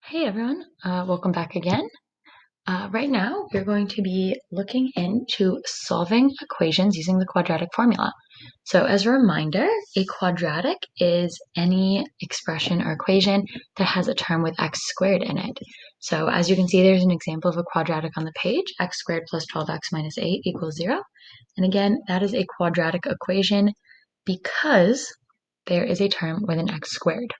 Hey everyone, welcome back again. Right now, we're going to be looking into solving equations using the quadratic formula. So as a reminder, a quadratic is any expression or equation that has a term with x squared in it. So as you can see, there's an example of a quadratic on the page, x squared plus 12x minus 8 equals 0. And again, that is a quadratic equation because there is a term with an x squared.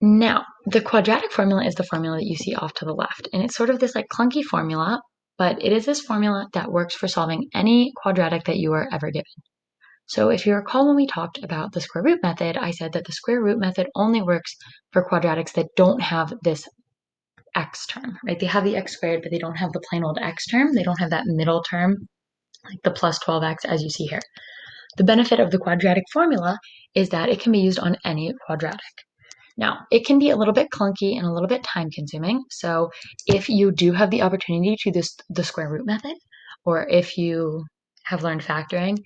Now, the quadratic formula is the formula that you see off to the left, and it's sort of this like clunky formula, but it is this formula that works for solving any quadratic that you are ever given. So if you recall when we talked about the square root method, I said that the square root method only works for quadratics that don't have this x term, right? They have the x squared, but they don't have the plain old x term. They don't have that middle term, like the plus 12x as you see here. The benefit of the quadratic formula is that it can be used on any quadratic. Now, it can be a little bit clunky and a little bit time consuming. So if you do have the opportunity to do the square root method, or if you have learned factoring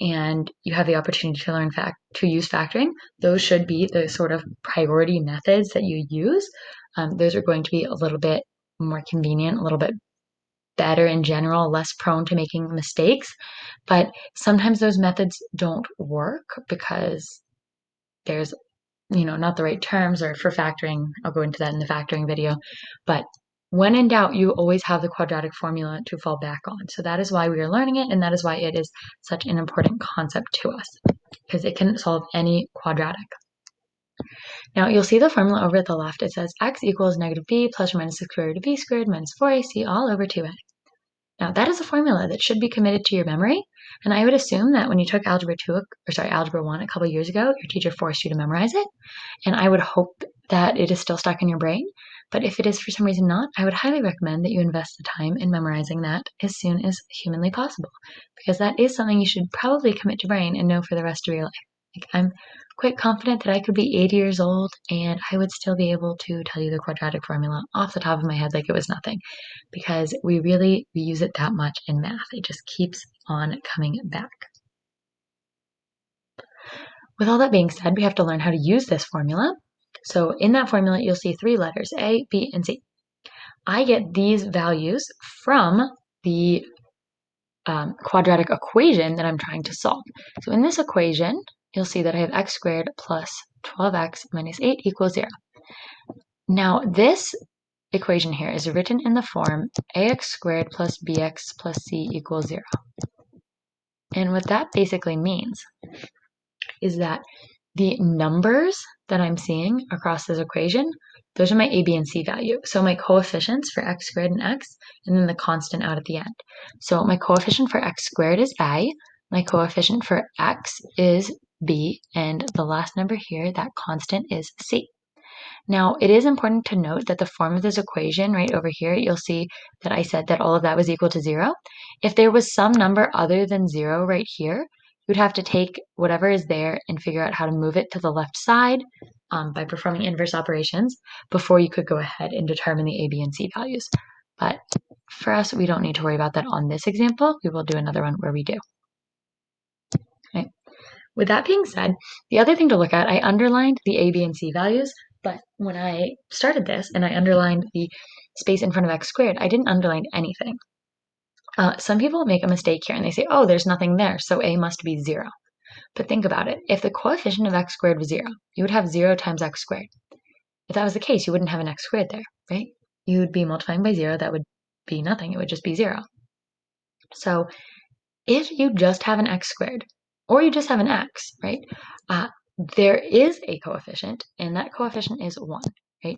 and you have the opportunity to use factoring, those should be the sort of priority methods that you use. Those are going to be a little bit more convenient, a little bit better in general, less prone to making mistakes. But sometimes those methods don't work because there's not the right terms, or for factoring, I'll go into that in the factoring video. But when in doubt, you always have the quadratic formula to fall back on. So that is why we are learning it, and that is why it is such an important concept to us, because it can solve any quadratic. Now you'll see the formula over at the left. It says x equals negative b plus or minus the square root of b squared minus 4ac all over 2a. Now that is a formula that should be committed to your memory, and I would assume that when you took algebra 1 a couple years ago, your teacher forced you to memorize it, and I would hope that it is still stuck in your brain. But if it is for some reason not, I would highly recommend that you invest the time in memorizing that as soon as humanly possible, because that is something you should probably commit to brain and know for the rest of your life. Like, I'm quite confident that I could be 80 years old and I would still be able to tell you the quadratic formula off the top of my head like it was nothing, because we use it that much in math. It just keeps on coming back. With all that being said, we have to learn how to use this formula. So in that formula, you'll see 3 letters, A, B, and C. I get these values from the quadratic equation that I'm trying to solve. So in this equation, you'll see that I have x squared plus 12x minus 8 equals 0. Now this equation here is written in the form ax squared plus bx plus c equals 0. And what that basically means is that the numbers that I'm seeing across this equation, those are my a, b, and c value. So my coefficients for x squared and x, and then the constant out at the end. So my coefficient for x squared is a, my coefficient for x is b, and the last number here, that constant, is c. Now, it is important to note that the form of this equation right over here, you'll see that I said that all of that was equal to 0. If there was some number other than 0 right here, you'd have to take whatever is there and figure out how to move it to the left side by performing inverse operations before you could go ahead and determine the a, b, and c values. But for us, we don't need to worry about that on this example. We will do another one where we do. Okay. With that being said, the other thing to look at, I underlined the a, b, and c values, but when I started this and I underlined the space in front of x squared, I didn't underline anything. Some people make a mistake here and they say, oh, there's nothing there, so a must be 0. But think about it. If the coefficient of x squared was 0, you would have 0 times x squared. If that was the case, you wouldn't have an x squared there, right? You would be multiplying by 0. That would be nothing. It would just be 0. So if you just have an x squared, or you just have an x, right, there is a coefficient, and that coefficient is 1, right?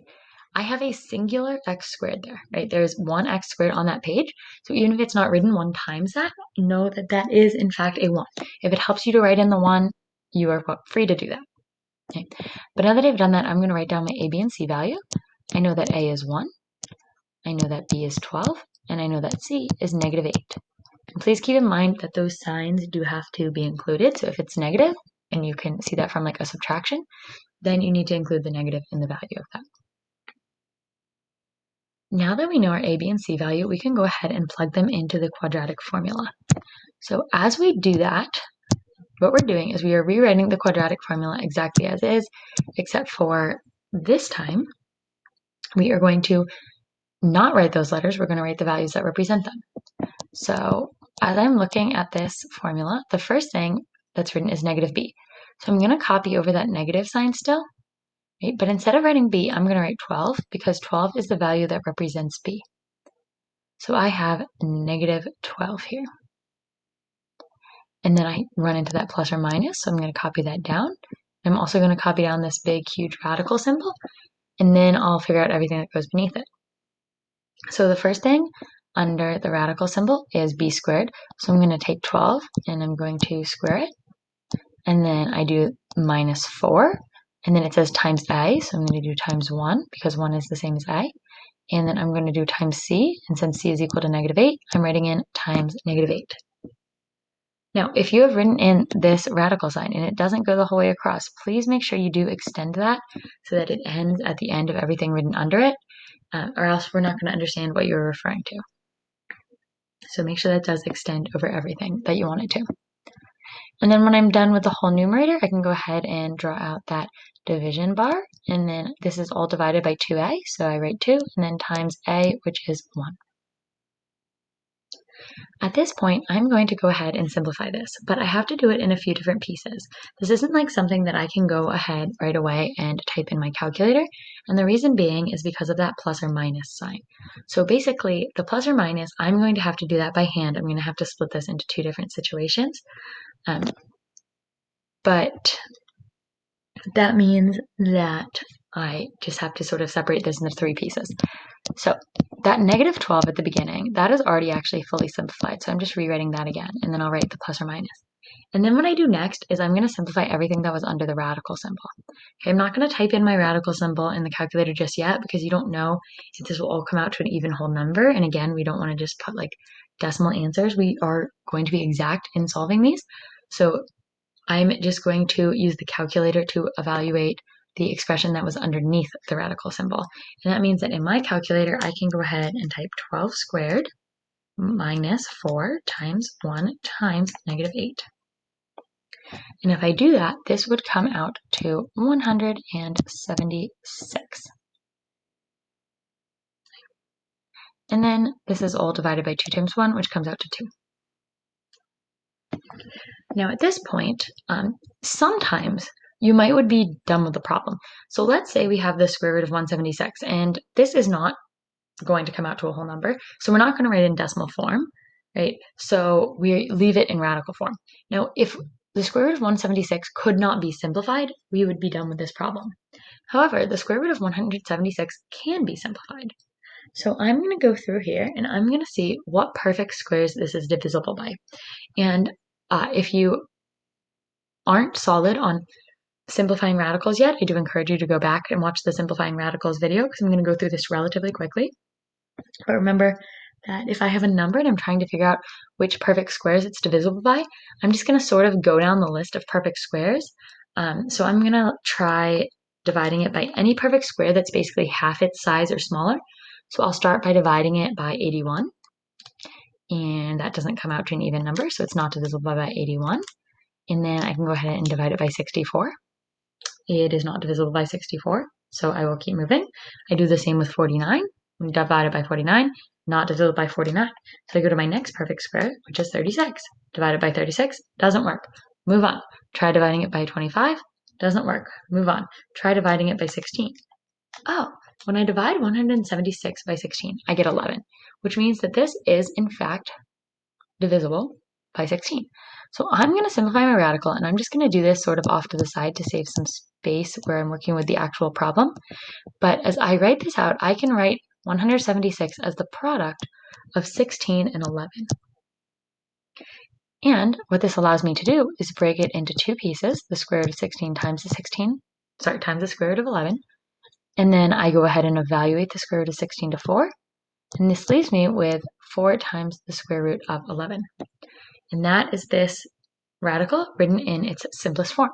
I have a singular x squared there, right? There's one x squared on that page. So even if it's not written 1 times that, know that that is in fact a 1. If it helps you to write in the 1, you are free to do that. Okay? But now that I've done that, I'm going to write down my a, b, and c value. I know that a is 1. I know that b is 12. And I know that c is negative 8. And please keep in mind that those signs do have to be included. So if it's negative, and you can see that from like a subtraction, then you need to include the negative in the value of that. Now that we know our a, b, and c value, we can go ahead and plug them into the quadratic formula. So as we do that, what we're doing is we are rewriting the quadratic formula exactly as is, except for this time, we are going to not write those letters. We're going to write the values that represent them. So as I'm looking at this formula, the first thing that's written is negative b. So I'm going to copy over that negative sign still, right? But instead of writing b, I'm going to write 12 because 12 is the value that represents b. So I have negative 12 here. And then I run into that plus or minus, so I'm going to copy that down. I'm also going to copy down this big, huge radical symbol, and then I'll figure out everything that goes beneath it. So the first thing under the radical symbol is b squared. So I'm going to take 12 and I'm going to square it. And then I do minus 4. And then it says times a, so I'm going to do times 1 because 1 is the same as a. And then I'm going to do times c, and since c is equal to negative 8, I'm writing in times negative 8. Now, if you have written in this radical sign and it doesn't go the whole way across, please make sure you do extend that so that it ends at the end of everything written under it, or else we're not going to understand what you're referring to. So make sure that does extend over everything that you want it to. And then when I'm done with the whole numerator, I can go ahead and draw out that division bar. And then this is all divided by 2a, so I write 2, and then times a, which is 1. At this point, I'm going to go ahead and simplify this, but I have to do it in a few different pieces. This isn't like something that I can go ahead right away and type in my calculator, and the reason being is because of that plus or minus sign. So basically, the plus or minus, I'm going to have to do that by hand. I'm going to have to split this into two different situations. But that means that I just have to sort of separate this into three pieces. So that negative 12 at the beginning, that is already actually fully simplified. So I'm just rewriting that again, and then I'll write the plus or minus. And then what I do next is I'm going to simplify everything that was under the radical symbol. Okay, I'm not going to type in my radical symbol in the calculator just yet because you don't know if this will all come out to an even whole number. And again, we don't want to just put like decimal answers. We are going to be exact in solving these. So I'm just going to use the calculator to evaluate the expression that was underneath the radical symbol. And that means that in my calculator, I can go ahead and type 12 squared minus 4 times 1 times negative 8. And if I do that, this would come out to 176. And then this is all divided by 2 times 1, which comes out to 2. Now at this point, sometimes you would be done with the problem. So let's say we have the square root of 176, and this is not going to come out to a whole number. So we're not going to write it in decimal form, right? So we leave it in radical form. Now, if the square root of 176 could not be simplified, we would be done with this problem. However, the square root of 176 can be simplified. So I'm going to go through here and I'm going to see what perfect squares this is divisible by. And if you aren't solid on simplifying radicals yet, I do encourage you to go back and watch the simplifying radicals video because I'm going to go through this relatively quickly. But remember that if I have a number and I'm trying to figure out which perfect squares it's divisible by, I'm just going to sort of go down the list of perfect squares. So I'm going to try dividing it by any perfect square that's basically half its size or smaller. So I'll start by dividing it by 81. And that doesn't come out to an even number, so it's not divisible by 81. And then I can go ahead and divide it by 64. It is not divisible by 64, so I will keep moving. I do the same with 49. Divide it by 49, not divisible by 49. So I go to my next perfect square, which is 36. Divide it by 36, doesn't work. Move on. Try dividing it by 25, doesn't work. Move on. Try dividing it by 16. Oh, when I divide 176 by 16, I get 11, which means that this is, in fact, divisible by 16. So I'm going to simplify my radical, and I'm just going to do this sort of off to the side to save some space where I'm working with the actual problem. But as I write this out, I can write 176 as the product of 16 and 11. And what this allows me to do is break it into two pieces, the square root of 16 times the square root of 11. And then I go ahead and evaluate the square root of 16 to 4. And this leaves me with 4 times the square root of 11. And that is this radical written in its simplest form.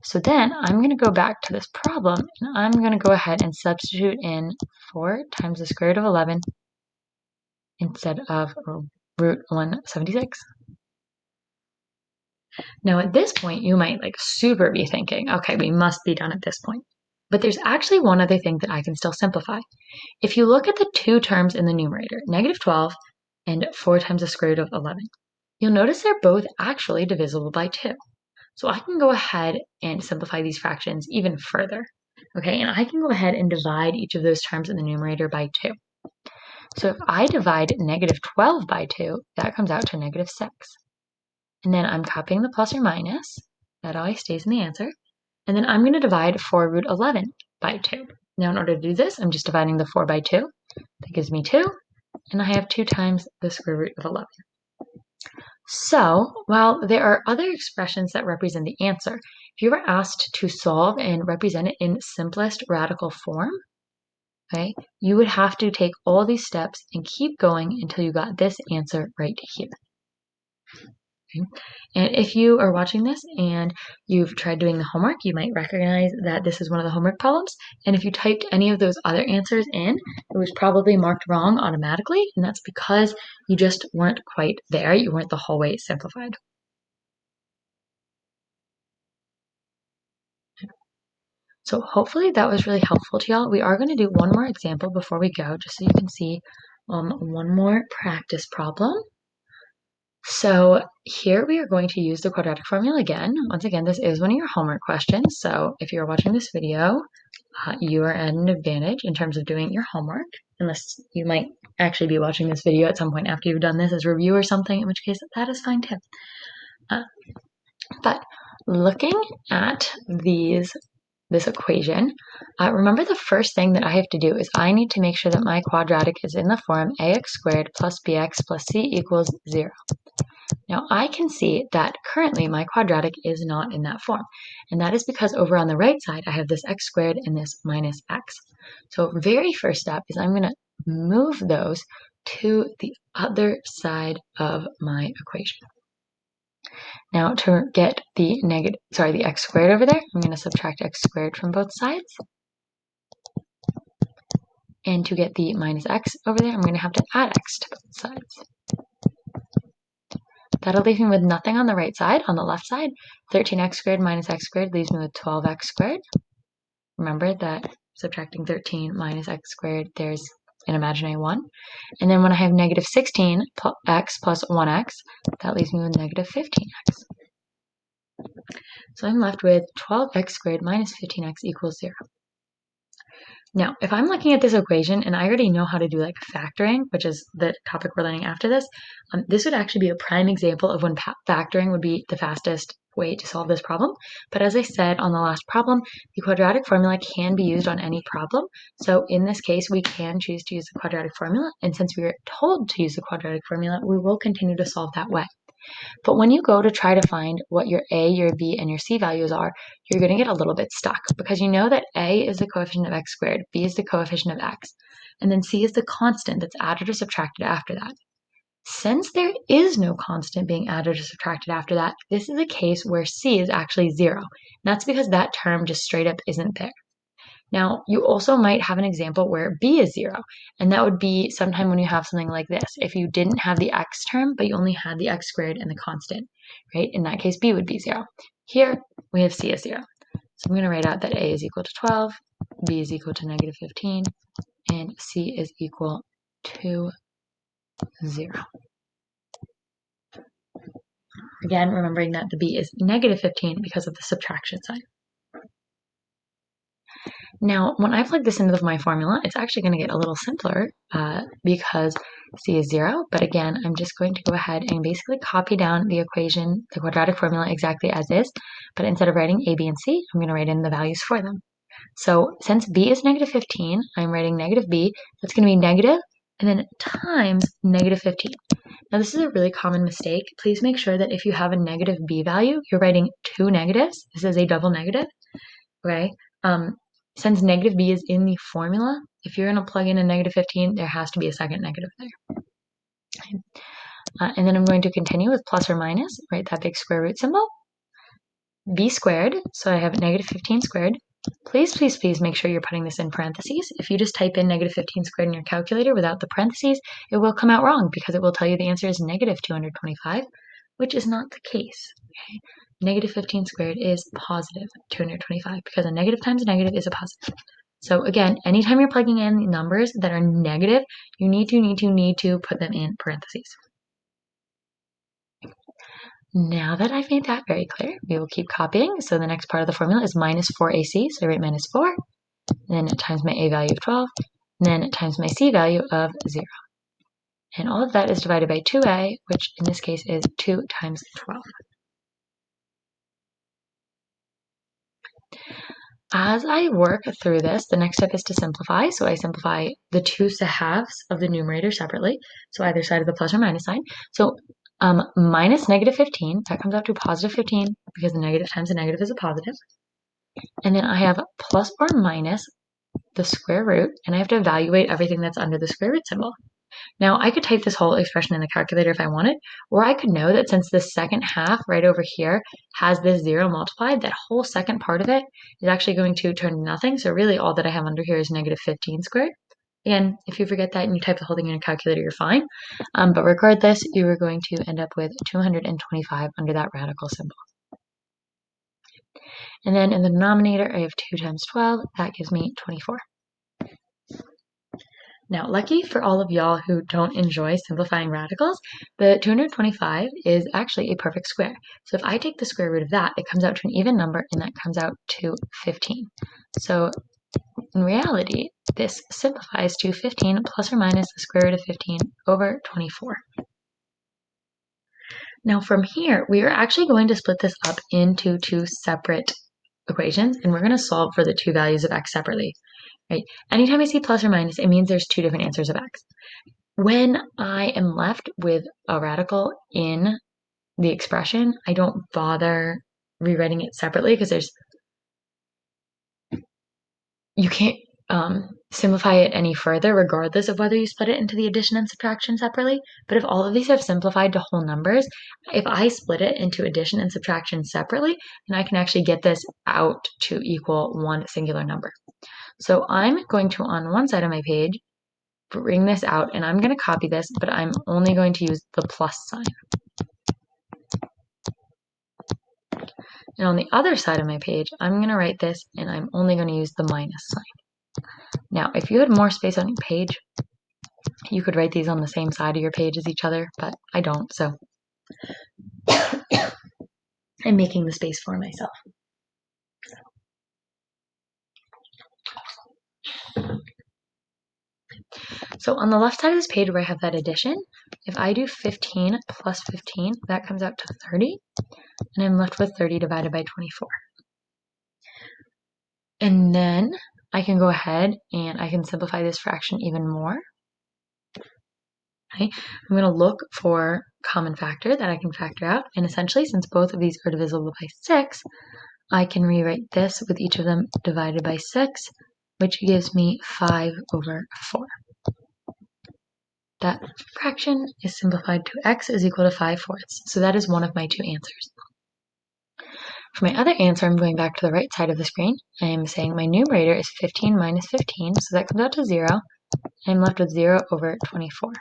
So then I'm going to go back to this problem, and I'm going to go ahead and substitute in 4 times the square root of 11 instead of root 176. Now at this point, you might super be thinking, okay, we must be done at this point. But there's actually one other thing that I can still simplify. If you look at the two terms in the numerator, negative 12 and 4 times the square root of 11, you'll notice they're both actually divisible by 2. So I can go ahead and simplify these fractions even further. Okay, and I can go ahead and divide each of those terms in the numerator by 2. So if I divide negative 12 by 2, that comes out to negative 6. And then I'm copying the plus or minus. That always stays in the answer. And then I'm going to divide 4 root 11 by 2. Now in order to do this, I'm just dividing the 4 by 2. That gives me 2. And I have 2 times the square root of 11. So, while there are other expressions that represent the answer, if you were asked to solve and represent it in simplest radical form, okay, you would have to take all these steps and keep going until you got this answer right here. Okay. And if you are watching this and you've tried doing the homework, you might recognize that this is one of the homework problems. And if you typed any of those other answers in, it was probably marked wrong automatically. And that's because you just weren't quite there. You weren't the whole way simplified. So hopefully that was really helpful to y'all. We are going to do one more example before we go, just so you can see one more practice problem. So here we are going to use the quadratic formula again. Once again, this is one of your homework questions. So if you're watching this video, you are at an advantage in terms of doing your homework, unless you might actually be watching this video at some point after you've done this as review or something, in which case that is fine too. But looking at this equation, remember the first thing that I have to do is I need to make sure that my quadratic is in the form ax squared plus bx plus c equals 0. Now I can see that currently my quadratic is not in that form, and that is because over on the right side I have this x squared and this minus x. So very first step is I'm going to move those to the other side of my equation. Now to get the x squared over there, I'm going to subtract x squared from both sides. And to get the minus x over there, I'm going to have to add x to both sides. That'll leave me with nothing on the right side. On the left side, 13x squared minus x squared leaves me with 12x squared. Remember that subtracting 13 minus x squared, there's an imaginary 1. And then when I have negative 16x plus 1x, that leaves me with negative 15x. So I'm left with 12x squared minus 15x equals 0. Now, if I'm looking at this equation and I already know how to do like factoring, which is the topic we're learning after this, this would actually be a prime example of when factoring would be the fastest way to solve this problem. But as I said on the last problem, the quadratic formula can be used on any problem. So in this case, we can choose to use the quadratic formula. And since we were told to use the quadratic formula, we will continue to solve that way. But when you go to try to find what your a, your b, and your c values are, you're going to get a little bit stuck because you know that a is the coefficient of x squared, b is the coefficient of x, and then c is the constant that's added or subtracted after that. Since there is no constant being added or subtracted after that, this is a case where c is actually 0. And that's because that term just straight up isn't there. Now, you also might have an example where b is 0, and that would be sometime when you have something like this. If you didn't have the x term, but you only had the x squared and the constant, right? In that case, b would be 0. Here, we have c as 0. So I'm going to write out that a is equal to 12, b is equal to negative 15, and c is equal to 0. Again, remembering that the b is negative 15 because of the subtraction sign. Now, when I plug this into my formula, it's actually going to get a little simpler because c is 0. But again, I'm just going to go ahead and basically copy down the equation, the quadratic formula exactly as is. But instead of writing a, b, and c, I'm going to write in the values for them. So since b is negative 15, I'm writing negative b. That's going to be negative and then times negative 15. Now, this is a really common mistake. Please make sure that if you have a negative b value, you're writing two negatives. This is a double negative, okay? Since negative b is in the formula, if you're going to plug in a negative 15, there has to be a second negative there. Okay. And then I'm going to continue with plus or minus, right, that big square root symbol. B squared, so I have negative 15 squared. Please, please, please make sure you're putting this in parentheses. If you just type in negative 15 squared in your calculator without the parentheses, it will come out wrong because it will tell you the answer is negative 225, which is not the case. Okay? negative 15 squared is positive 225 because a negative times a negative is a positive. So again, anytime you're plugging in numbers that are negative, you need to put them in parentheses. Now that I've made that very clear, we will keep copying. So the next part of the formula is minus 4ac. So I write minus 4, then times my a value of 12, and then times my c value of 0. And all of that is divided by 2a, which in this case is 2 times 12. As I work through this, the next step is to simplify. So I simplify the 2 halves of the numerator separately, so either side of the plus or minus sign. So minus negative 15, that comes out to positive 15 because the negative times a negative is a positive. And then I have plus or minus the square root, and I have to evaluate everything that's under the square root symbol. Now, I could type this whole expression in the calculator if I wanted, or I could know that since the second half right over here has this 0 multiplied, that whole second part of it is actually going to turn to nothing. So really all that I have under here is negative 15 squared. Again, if you forget that and you type the whole thing in a calculator, you're fine. But regardless, you are going to end up with 225 under that radical symbol. And then in the denominator, I have 2 times 12. That gives me 24. Now, lucky for all of y'all who don't enjoy simplifying radicals, the 225 is actually a perfect square. So if I take the square root of that, it comes out to an even number, and that comes out to 15. So in reality, this simplifies to 15 plus or minus the square root of 15 over 24. Now from here, we are actually going to split this up into 2 separate equations, and we're going to solve for the 2 values of x separately. Right? Anytime I see plus or minus, it means there's 2 different answers of x. When I am left with a radical in the expression, I don't bother rewriting it separately because you can't simplify it any further regardless of whether you split it into the addition and subtraction separately. But if all of these have simplified to whole numbers, if I split it into addition and subtraction separately, then I can actually get this out to equal one singular number. So I'm going to, on one side of my page, bring this out, and I'm going to copy this, but I'm only going to use the plus sign. And on the other side of my page, I'm going to write this, and I'm only going to use the minus sign. Now, if you had more space on your page, you could write these on the same side of your page as each other, but I don't, so I'm making the space for myself. So on the left side of this page where I have that addition, if I do 15 plus 15, that comes out to 30, and I'm left with 30 divided by 24. And then I can go ahead and I can simplify this fraction even more. Okay, I'm going to look for common factor that I can factor out, and essentially since both of these are divisible by 6, I can rewrite this with each of them divided by 6, which gives me 5 over 4. That fraction is simplified to x is equal to 5/4, so that is one of my 2 answers. For my other answer, I'm going back to the right side of the screen. I am saying my numerator is 15 minus 15, so that comes out to 0. I'm left with 0 over 24.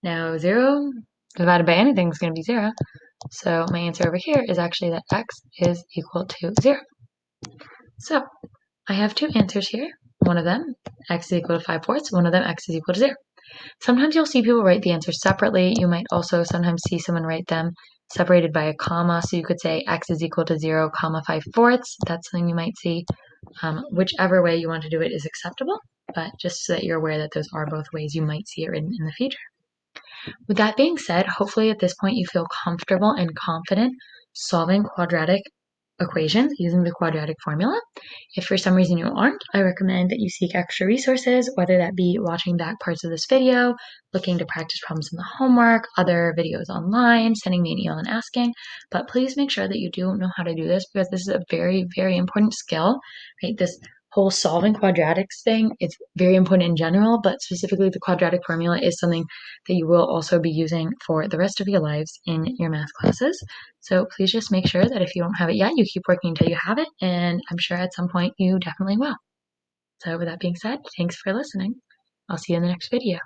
Now 0 divided by anything is going to be 0, so my answer over here is actually that x is equal to 0. So I have 2 answers here. One of them, x is equal to 5/4, one of them, x is equal to 0. Sometimes you'll see people write the answers separately. You might also sometimes see someone write them separated by a comma, so you could say x is equal to 0, comma 5/4. That's something you might see. Whichever way you want to do it is acceptable, but just so that you're aware that those are both ways you might see it written in the future. With that being said, hopefully at this point you feel comfortable and confident solving quadratic equations using the quadratic formula. If for some reason you aren't, I recommend that you seek extra resources, whether that be watching back parts of this video, looking to practice problems in the homework, other videos online, sending me an email and asking. But please make sure that you do know how to do this because this is a very, very important skill, right? This whole solving quadratics thing, it's very important in general, but specifically the quadratic formula is something that you will also be using for the rest of your lives in your math classes. So please just make sure that if you don't have it yet, you keep working until you have it, and I'm sure at some point you definitely will. So with that being said, thanks for listening. I'll see you in the next video.